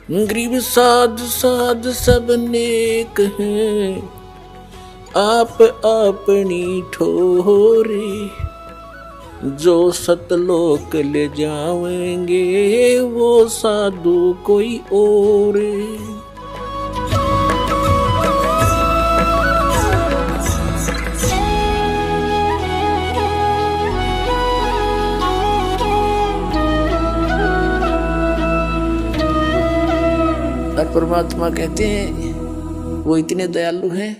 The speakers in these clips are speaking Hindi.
गरीब साध साध सब नेक हैं, आप अपनी ठोरे, जो सतलोक ले जाएंगे वो साधु कोई और। और परमात्मा कहते हैं वो इतने दयालु हैं,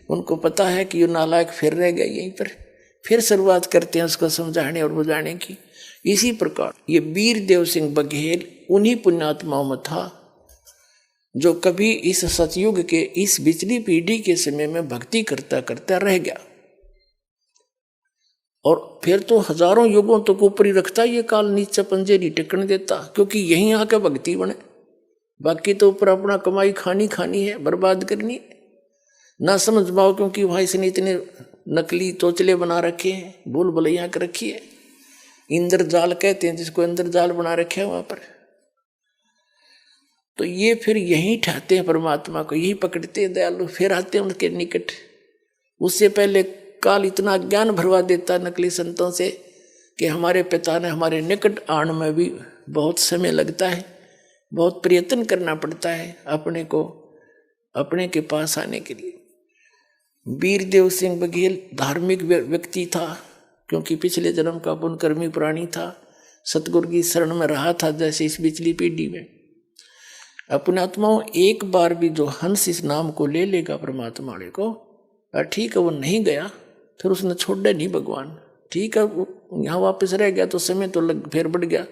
उनको पता है कि ये नालायक फिर रह गया यहीं पर, फिर शुरुआत करते हैं उसको समझाने और बुझाने की। इसी प्रकार ये वीर देव सिंह बघेल उन्हीं पुण्यात्माओं में था जो कभी इस सतयुग के इस बिचली पीढ़ी के समय में भक्ति करता करता रह गया, और फिर तो हजारों युगों तक ऊपरी रखता ये काल, नीचे पंजे नहीं टिकने देता, क्योंकि यहीं आके भक्ति बने। बाकी तो ऊपर अपना कमाई खानी है, बर्बाद करनी ना समझ पाओ, क्योंकि वहां इसने इतने नकली तोचले बना रखे हैं, भूल भुलैया कर रखी है। इंद्रजाल कहते हैं जिसको, इंद्रजाल बना रखे है वहां पर। तो ये फिर यहीं ठहते हैं परमात्मा को, यही पकड़ते हैं दयालु, फिर आते हैं उनके निकट। उससे पहले काल इतना ज्ञान भरवा देता नकली संतों से कि हमारे पिता ने हमारे निकट आने में भी बहुत समय लगता है, बहुत प्रयत्न करना पड़ता है अपने को अपने के पास आने के लिए। वीर देव सिंह बघेल धार्मिक व्यक्ति था, क्योंकि पिछले जन्म का पुण्यकर्मी प्राणी था, सतगुरु की शरण में रहा था। जैसे इस पिछली पीढ़ी में अपने आत्माओं एक बार भी जो हंस इस नाम को ले लेगा परमात्मा वाले को, ठीक है वो नहीं गया फिर उसने छोड़ा नहीं भगवान, ठीक है वो यहाँ वापस रह गया तो समय तो फिर बढ़ गया,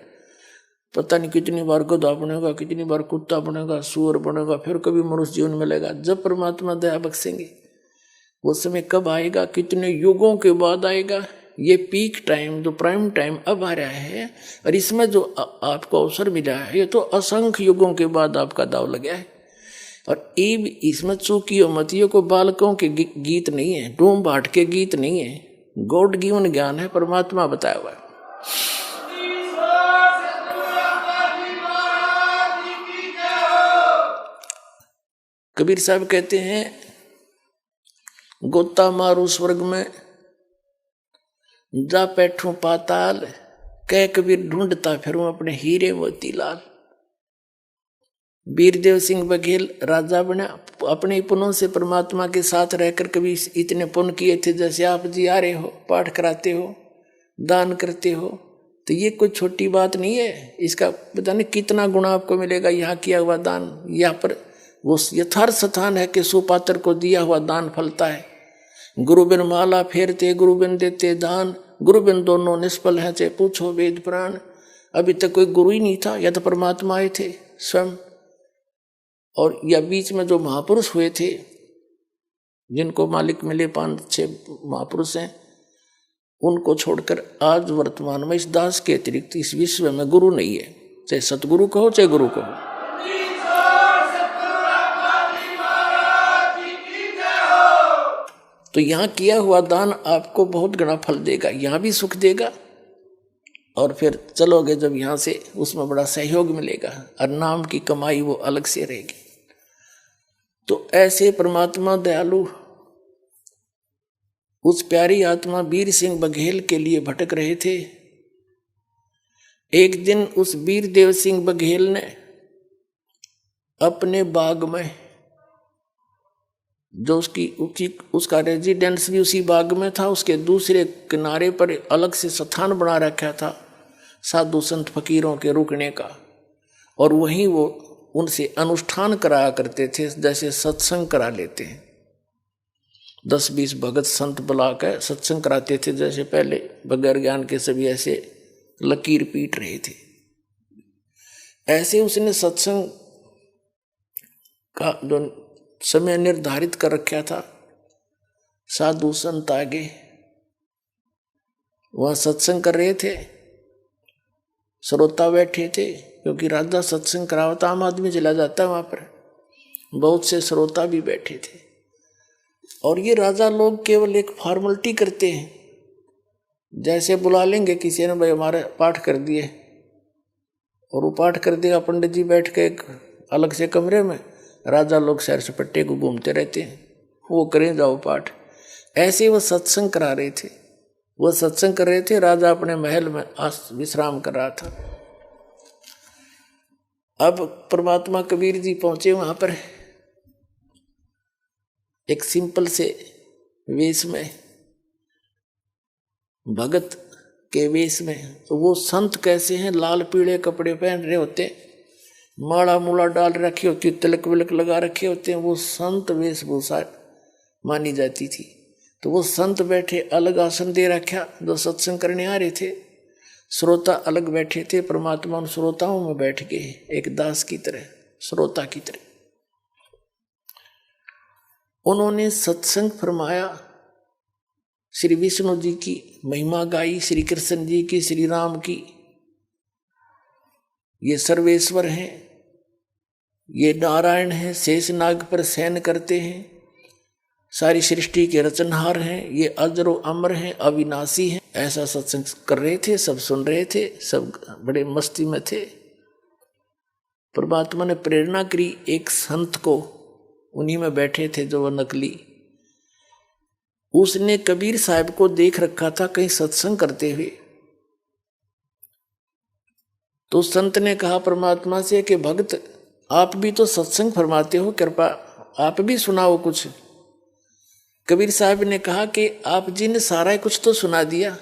पता नहीं कितनी बार गधा बनेगा, कितनी बार कुत्ता बनेगा, सूअर बनेगा, फिर कभी मनुष्य जीवन मिलेगा। जब परमात्मा दया बख्शेंगे वो समय कब आएगा, कितने युगों के बाद आएगा। ये पीक टाइम जो प्राइम टाइम अब आ रहा है, और इसमें जो आपको अवसर मिला है ये तो असंख्य युगों के बाद आपका दाव लगा है। और इसमें चूकियों मतियों को बालकों के गीत नहीं है, डूम भाट के गीत नहीं है, गॉड गिवन ज्ञान है, परमात्मा बताया हुआ है। कबीर साहब कहते हैं गोता मारू स्वर्ग में, जा बैठूं पाताल, कह कबीर ढूंढता फिरूं अपने हीरे मोती लाल। वीरदेव सिंह बघेल राजा बना, अपने पुण्यों से परमात्मा के साथ रहकर कभी इतने पुण्य किए थे, जैसे आप जी आ रहे हो, पाठ कराते हो, दान करते हो, तो ये कोई छोटी बात नहीं है। इसका पता नहीं कितना गुना आपको मिलेगा यहाँ किया हुआ दान। यहाँ पर वो यथार्थ स्थान है कि सुपात्र को दिया हुआ दान फलता है। गुरु बिन माला फेरते, गुरु बिन देते दान, गुरु बिन दोनों निष्फल हैं चाहे पूछो वेद पुराण। अभी तक कोई गुरु ही नहीं था, या तो परमात्मा आए थे स्वयं, और या बीच में जो महापुरुष हुए थे जिनको मालिक मिले 5-6 महापुरुष हैं, उनको छोड़कर आज वर्तमान में इस दास के अतिरिक्त इस विश्व में गुरु नहीं है, चाहे सतगुरु कहो चाहे गुरु कहो। तो यहाँ किया हुआ दान आपको बहुत गणा फल देगा, यहाँ भी सुख देगा, और फिर चलोगे जब यहाँ से उसमें बड़ा सहयोग मिलेगा, और नाम की कमाई वो अलग से रहेगी। तो ऐसे परमात्मा दयालु उस प्यारी आत्मा वीर सिंह बघेल के लिए भटक रहे थे। एक दिन उस वीर देव सिंह बघेल ने अपने बाग में, जो उसका रेजिडेंस भी उसी बाग में था, उसके दूसरे किनारे पर अलग से स्थान बना रखा था साधु संत फकीरों के रुकने का, और वहीं वो उनसे अनुष्ठान कराया करते थे, जैसे सत्संग करा लेते हैं। 10-20 भगत संत बुला कर सत्संग कराते थे, जैसे पहले बगैर ज्ञान के सभी ऐसे लकीर पीट रहे थे। ऐसे उसने सत्संग का जो समय निर्धारित कर रखा था, साधु संत आगे वह सत्संग कर रहे थे, श्रोता बैठे थे, क्योंकि राजा सत्संग करावता आम आदमी चला जाता है वहां पर, बहुत से श्रोता भी बैठे थे। और ये राजा लोग केवल एक फॉर्मेलिटी करते हैं, जैसे बुला लेंगे किसी ने, भाई हमारे पाठ कर दिए, और वो पाठ कर देगा, पंडित जी बैठ के एक अलग से कमरे में, राजा लोग सैर सपट्टे को घूमते रहते हैं, वो करें जाओ पाठ। ऐसे वो सत्संग करा रहे थे, वो सत्संग कर रहे थे, राजा अपने महल में विश्राम कर रहा था। अब परमात्मा कबीर जी पहुंचे वहां पर, एक सिंपल से वेश में, भगत के वेश में। तो वो संत कैसे हैं, लाल पीले कपड़े पहन रहे होते, माला मूला डाल रखी होती, तिलक विलक लगा रखे होते हैं, वो संत वेशभूषा मानी जाती थी। तो वो संत बैठे, अलग आसन दे रखा, जो सत्संग करने आ रहे थे। श्रोता अलग बैठे थे, परमात्मा उन श्रोताओं में बैठ गए, एक दास की तरह, श्रोता की तरह। उन्होंने सत्संग फरमाया, श्री विष्णु जी की महिमा गाई, श्री कृष्ण जी की, श्री राम की। ये सर्वेश्वर हैं, ये नारायण हैं, शेष नाग पर शयन करते हैं, सारी सृष्टि के रचनहार हैं, ये अजर व अमर हैं, अविनाशी हैं। ऐसा सत्संग कर रहे थे, सब सुन रहे थे, सब बड़े मस्ती में थे। परमात्मा ने प्रेरणा करी एक संत को, उन्हीं में बैठे थे जो वह नकली, उसने कबीर साहब को देख रखा था कहीं सत्संग करते हुए। तो संत ने कहा परमात्मा से कि भक्त आप भी तो सत्संग फरमाते हो, कृपा आप भी सुनाओ कुछ। कबीर साहब ने कहा कि आप जी ने सारा कुछ तो सुना दिया,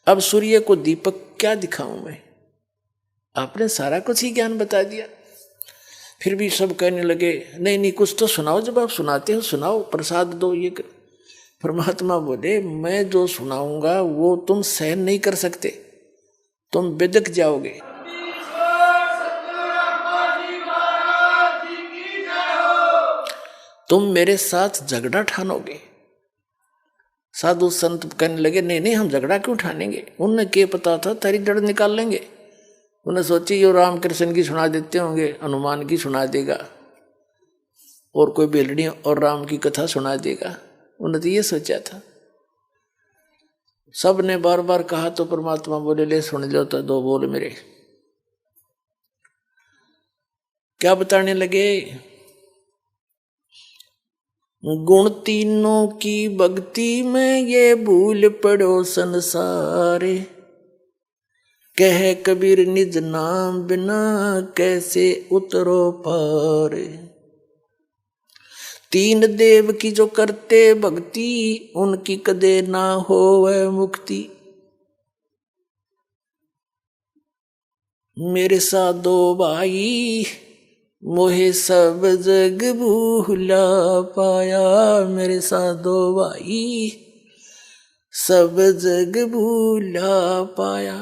अब सूर्य को दीपक क्या दिखाऊं मैं, आपने सारा कुछ ही ज्ञान बता दिया। फिर भी सब कहने लगे नहीं नहीं कुछ तो सुनाओ, जब आप सुनाते हो सुनाओ, प्रसाद दो ये कर। परमात्मा बोले मैं जो सुनाऊंगा वो तुम सहन नहीं कर सकते, तुम बिदक जाओगे। तुम मेरे साथ झगड़ा ठानोगे। साधु संत कहने लगे नहीं नहीं हम झगड़ा क्यों ठानेंगे, उन्हें क्या पता था तेरी जड़ निकाल लेंगे। उन्हें सोची यो राम कृष्ण की सुना देते होंगे, हनुमान की सुना देगा, और कोई बेलड़ी और राम की कथा सुना देगा, उन्हें तो ये सोचा था। सब ने बार बार कहा तो परमात्मा बोले ले सुन लो तो दो बोल मेरे। क्या बताने लगे, गुण तीनों की भक्ति में ये भूल पड़ो संसारे, कह कबीर निज नाम बिना कैसे उतरो पार। तीन देव की जो करते भक्ति, उनकी कदे ना होवे मुक्ति। मेरे साथ दो भाई मोहे सब जग भूला पाया, मेरे साथ दो भाई सब जग भूला पाया।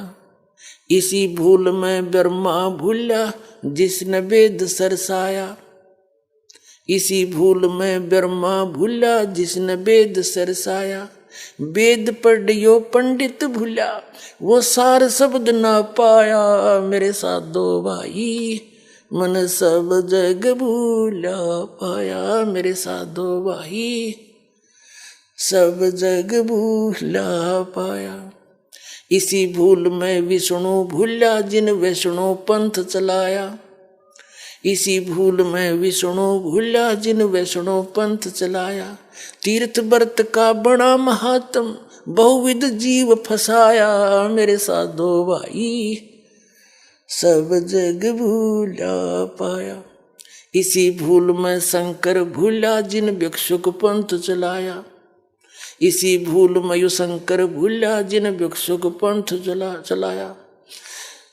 इसी भूल में ब्रह्मा भूला जिसने वेद सरसाया, इसी भूल में ब्रह्मा भूला जिसने वेद सरसाया। वेद पढ़ियो पंडित भूला वो सार शब्द ना पाया, मेरे साथ दो भाई मन सब जग भूला पाया, मेरे साथ दो भाई सब जग भूला पाया। इसी भूल में विष्णु भूला जिन वैष्णो पंथ चलाया, इसी भूल में विष्णु भूला जिन वैष्णो पंथ चलाया। तीर्थ व्रत का बड़ा महात्म बहुविध जीव फसाया, मेरे साथ दो भाई सब जग भूला पाया। इसी भूल में शंकर भूला जिन भिक्षुक पंथ चलाया, इसी भूल में यु शंकर भूला जिन भिक्षुक पंथ चलाया।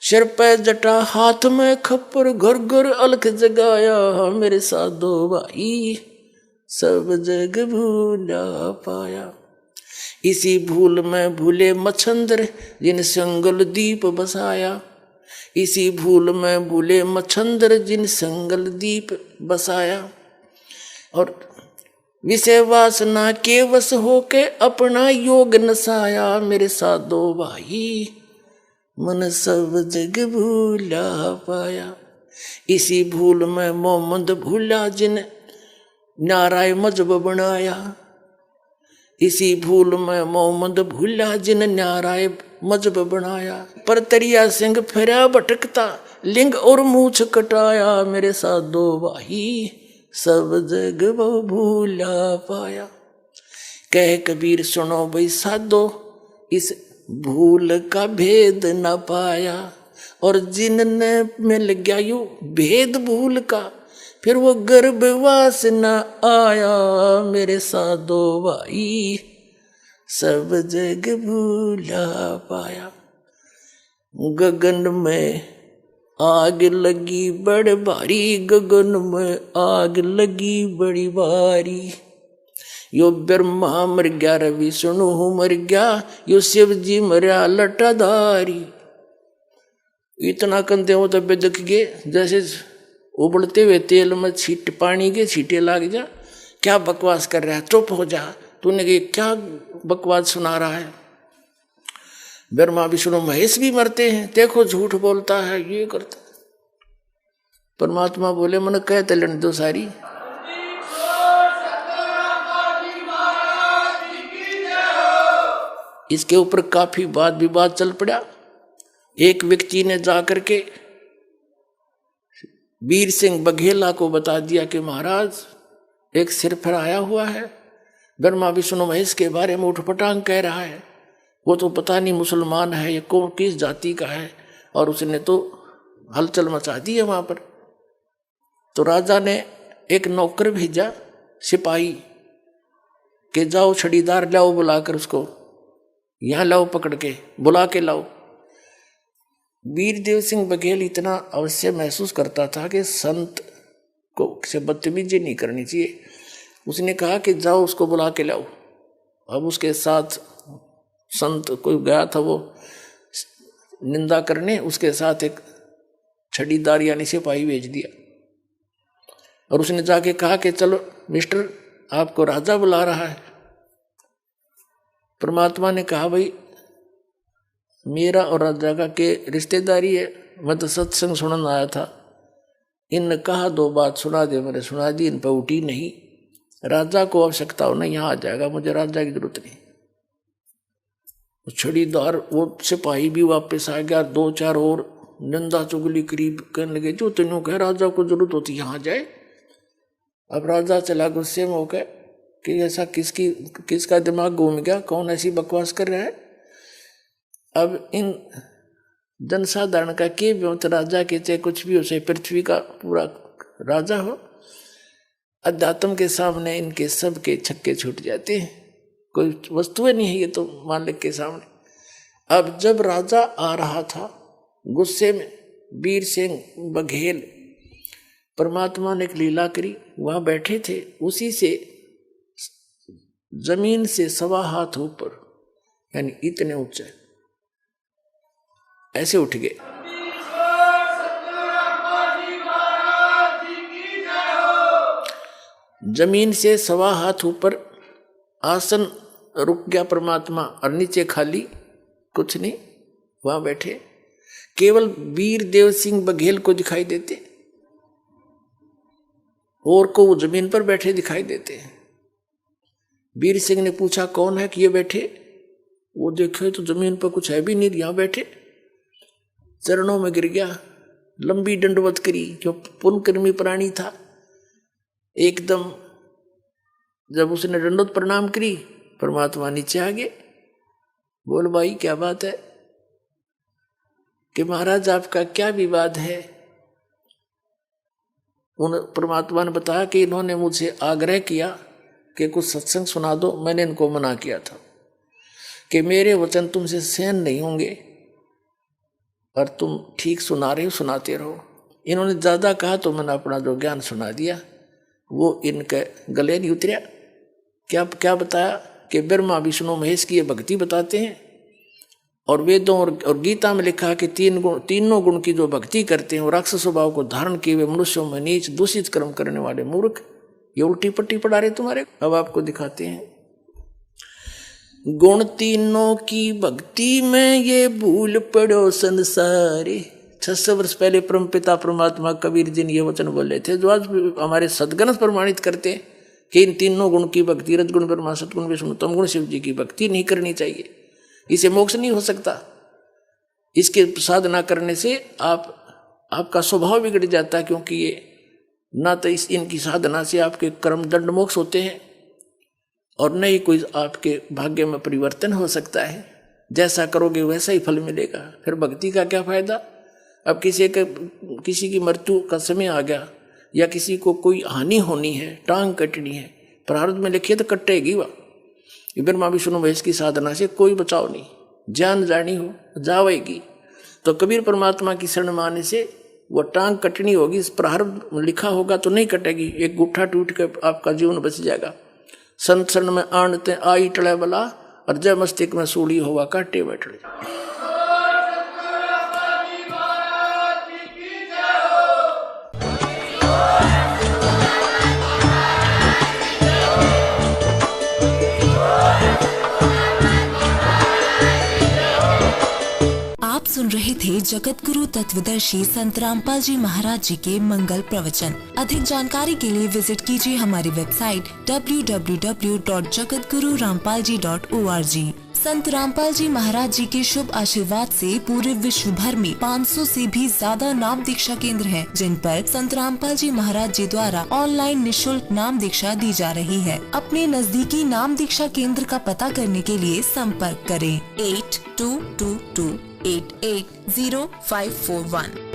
सिर पे जटा हाथ में खप्पर घर घर अलख जगाया, मेरे साथ दो भाई सब जग भूला पाया। इसी भूल में भूले मच्छंदर जिन संगल दीप बसाया, इसी भूल में भूले मच्छंदर जिन संगल दीप बसाया। और विषय वासना के वश होके अपना योग नसाया, मेरे साथ दो भाई मन सब जग भूला पाया। इसी भूल में मोहम्मद भूला जिन नाराय मजहब बनाया, इसी भूल में मोहम्मद भूला जिन न्याराय मजहब बनाया। पर तरिया सिंह फिरा भटकता लिंग और मूछ कटाया। मेरे साधो भाई सब जग वो भूला पाया। कह कबीर सुनो भाई साधो इस भूल का भेद न पाया। और जिनने मिल गया यू भेद भूल का फिर वो गर्भवास न आया। मेरे साधो भाई सब जग भूला पाया। गगन में आग लगी बड़ भारी, गगन में आग लगी बड़ी भारी। यो ब्रह्मा मर गया रे विष्णु मर गया, यो शिव जी मरया लटाधारी। इतना कंधे हो तब देख गए जैसे उबलते हुए तेल में छीट पानी के छींटे लाग जा। क्या बकवास कर रहा है, चुप हो जा, तूने क्या बकवास सुना रहा है। ब्रह्मा विष्णु महेश भी मरते हैं, देखो झूठ बोलता है, ये करता है। परमात्मा बोले मन कह तलन दो सारी। इसके ऊपर काफी वाद विवाद चल पड़ा। एक व्यक्ति ने जाकर के वीर सिंह बघेला को बता दिया कि महाराज एक सिर फहराया हुआ है, ब्रह्मा विष्णु महेश के बारे में उठपटांग कह रहा है। वो तो पता नहीं मुसलमान है या कौन किस जाति का है, और उसने तो हलचल मचा दी है वहां पर। तो राजा ने एक नौकर भेजा सिपाही के जाओ छड़ीदार लाओ, बुलाकर उसको यहां लाओ, पकड़ के बुला के लाओ। वीरदेव सिंह बघेल इतना अवश्य महसूस करता था कि संत को से बदतमीजी नहीं करनी चाहिए। उसने कहा कि जाओ उसको बुला के लाओ। अब उसके साथ संत कोई गया था वो निंदा करने, उसके साथ एक छड़ीदार यानी सिपाही भेज दिया। और उसने जाके कहा कि चलो मिस्टर आपको राजा बुला रहा है। परमात्मा ने कहा भाई मेरा और राजा का के रिश्तेदारी है, मैं तो सत्संग सुनने आया था। इनने कहा दो बात सुना दे, मैंने सुना दी, इन पर उठी नहीं। राजा को आवश्यकता हो ना यहाँ आ जाएगा, मुझे राजा की जरूरत नहीं। छड़ीदार वो सिपाही भी वापस आ गया, दो चार और निंदा चुगली करीब करने लगे। जो तीनों कहे राजा को जरूरत होती यहाँ जाए। अब राजा चला गुस्से में होकर कि ऐसा किसका दिमाग घूम गया, कौन ऐसी बकवास कर रहा है। अब इन जनसाधारण का के भी राजा के चाहे कुछ भी हो, चाहे पृथ्वी का पूरा राजा हो, अध्यात्म के सामने इनके सब के छक्के छूट जाते हैं। कोई वस्तुएं नहीं है ये तो मालिक के सामने। अब जब राजा आ रहा था गुस्से में, वीर सिंह बघेल परमात्मा ने एक लीला करी, वहां बैठे थे, उसी से जमीन से 1.25 हाथ ऊपर यानी इतने ऊंचे ऐसे उठ गए। जमीन से 1.25 हाथ ऊपर आसन रुक गया परमात्मा, और नीचे खाली कुछ नहीं, वहां बैठे। केवल वीरदेव सिंह बघेल को दिखाई देते, और को वो जमीन पर बैठे दिखाई देते हैं। वीर सिंह ने पूछा कौन है कि ये बैठे। वो देखे तो जमीन पर कुछ है भी नहीं, यहां बैठे। चरणों में गिर गया, लंबी दंडवत करी। जो पुण्यकर्मी प्राणी था, एकदम जब उसने दंडवत प्रणाम करी, परमात्मा नीचे आ गए। बोल भाई क्या बात है कि महाराज आपका क्या विवाद है। उन परमात्मा ने बताया कि इन्होंने मुझे आग्रह किया कि कुछ सत्संग सुना दो। मैंने इनको मना किया था कि मेरे वचन तुमसे सहन नहीं होंगे, और तुम ठीक सुना रहे हो, सुनाते रहो। इन्होंने ज़्यादा कहा तो मैंने अपना जो ज्ञान सुना दिया, वो इनके गले नहीं उतरा। क्या बताया कि ब्रह्मा विष्णु महेश की ये भक्ति बताते हैं, और वेदों और गीता में लिखा कि तीनों गुण की जो भक्ति करते हैं वो राक्षस स्वभाव को धारण किए हुए मनुष्यों में नीच दूषित कर्म करने वाले मूर्ख, ये उल्टी पट्टी पढ़ा रहे तुम्हारे। अब आपको दिखाते हैं। गुण तीनों की भक्ति में ये भूल पड़ो संसारे। 600 वर्ष पहले परमपिता परमात्मा कबीर जी ने ये वचन बोले थे, जो आज हमारे सदगण प्रमाणित करते कि इन तीनों गुण की भक्ति, रजगुण ब्रह्मा, सतगुण विष्णु, तमगुण शिव जी की भक्ति नहीं करनी चाहिए। इसे मोक्ष नहीं हो सकता। इसके साधना करने से आपका स्वभाव बिगड़ जाता है, क्योंकि ये ना तो इनकी साधना से आपके कर्म दंड मोक्ष होते हैं और न ही कोई आपके भाग्य में परिवर्तन हो सकता है। जैसा करोगे वैसा ही फल मिलेगा। फिर भक्ति का क्या फायदा। अब किसी की मृत्यु का समय आ गया या किसी को कोई हानि होनी है, टांग कटनी है, प्रारब्ध में लिखिए तो कटेगी वह। ब्रह्मा विष्णु महेश की साधना से कोई बचाव नहीं, जान जानी हो जावेगी। तो कबीर परमात्मा की शरण में आने से वो टांग कटनी होगी, इस प्रारब्ध में लिखा होगा तो नहीं कटेगी, एक गुट्ठा टूट कर आपका जीवन बच जाएगा। संत शरण में आणते आई टले बला, और जय मस्तिष्क में सूढ़ी होगा काटे बैठे। आप सुन रहे थे जगत गुरु तत्वदर्शी संत रामपाल जी महाराज जी के मंगल प्रवचन। अधिक जानकारी के लिए विजिट कीजिए हमारी वेबसाइट www.jagatgururampalji.org। संत रामपाल जी महाराज जी के शुभ आशीर्वाद से पूरे विश्व भर में 500 से भी ज्यादा नाम दीक्षा केंद्र हैं, जिन पर संत रामपाल जी महाराज जी द्वारा ऑनलाइन निशुल्क नाम दीक्षा दी जा रही है। अपने नजदीकी नाम दीक्षा केंद्र का पता करने के लिए संपर्क करें 8222880541।